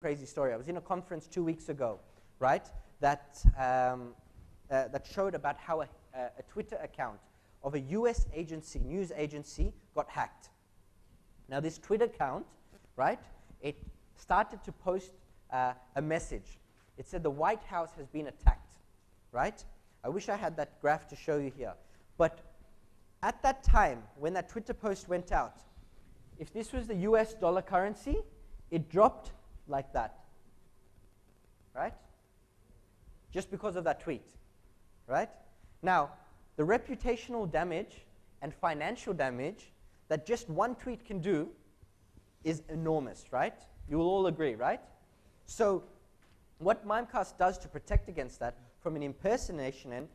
crazy story. I was in a conference 2 weeks ago, right, that showed about how a Twitter account of a US agency, news agency, got hacked. Now this Twitter account, right, it started to post a message. It said the White House has been attacked, right? I wish I had that graph to show you here. But at that time, when that Twitter post went out, if this was the US dollar currency, it dropped like that, right? Just because of that tweet, right? Now, the reputational damage and financial damage that just one tweet can do is enormous, right? You will all agree, right? So what Mimecast does to protect against that from an impersonation and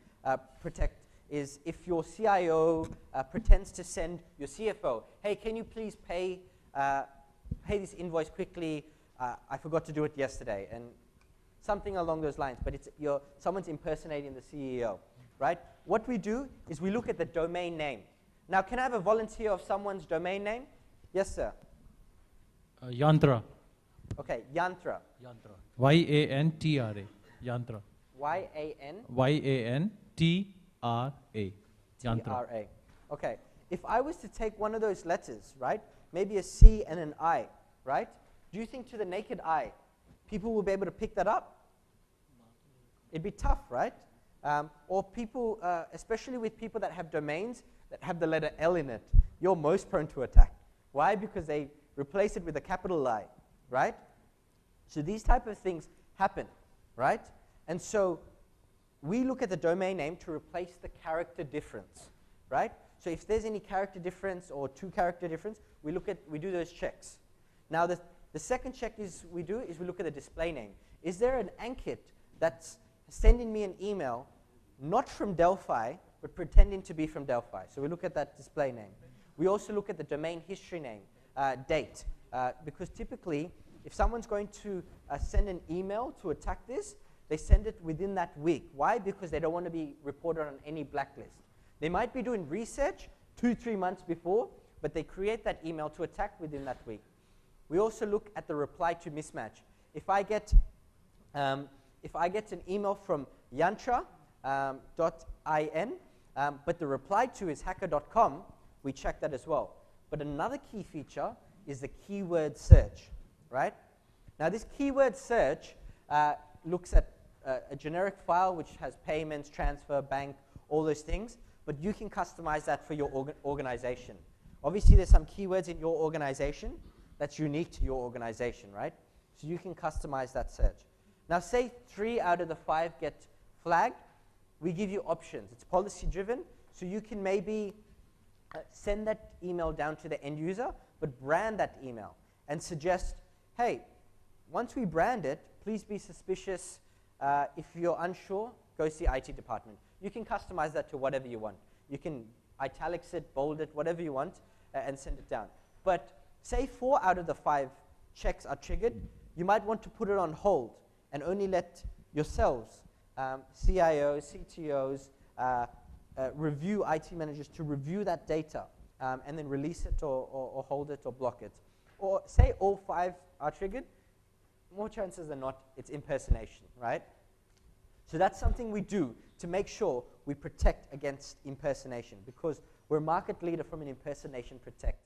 protect is if your CIO pretends to send your CFO, hey, can you please pay this invoice quickly? I forgot to do it yesterday, and something along those lines, but it's someone's impersonating the CEO, right? What we do is we look at the domain name. Now, can I have a volunteer of someone's domain name? Yes, sir. Yantra. Okay, Yantra. Yantra. Y-A-N-T-R-A. Yantra. Y-A-N? Y-A-N-T-R-A. Yantra. T-R-A. Okay. If I was to take one of those letters, right, maybe a C and an I, right, do you think to the naked eye, people will be able to pick that up? It'd be tough, right? Or people, especially with people that have domains that have the letter L in it, you're most prone to attack. Why? Because they replace it with a capital I, right? So these type of things happen, right? And so we look at the domain name to replace the character difference, right? So if there's any character difference or two character difference, we do those checks. Now the second check we look at the display name. Is there an Ankit that's sending me an email, not from Delphi, but pretending to be from Delphi? So we look at that display name. We also look at the domain history name, date, because typically, if someone's going to send an email to attack this, they send it within that week. Why? Because they don't want to be reported on any blacklist. They might be doing research 2-3 months before, but they create that email to attack within that week. We also look at the reply to mismatch. If I get an email from yantra.in, but the reply to is hacker.com, we check that as well. But another key feature is the keyword search, right? Now this keyword search looks at a generic file which has payments, transfer, bank, all those things, but you can customize that for your organization. Obviously there's some keywords in your organization that's unique to your organization, right? So you can customize that search. Now say 3 out of the 5 get flagged, we give you options. It's policy driven, so you can maybe send that email down to the end user, but brand that email and suggest, hey, once we brand it, please be suspicious. If you're unsure, go see IT department. You can customize that to whatever you want. You can italics it, bold it, whatever you want, and send it down. But say 4 out of the 5 checks are triggered, you might want to put it on hold and only let yourselves, CIOs, CTOs, review IT managers to review that data and then release it or hold it or block it. Or say all 5 are triggered, more chances than not, it's impersonation, right? So that's something we do to make sure we protect against impersonation, because we're a market leader from an impersonation protect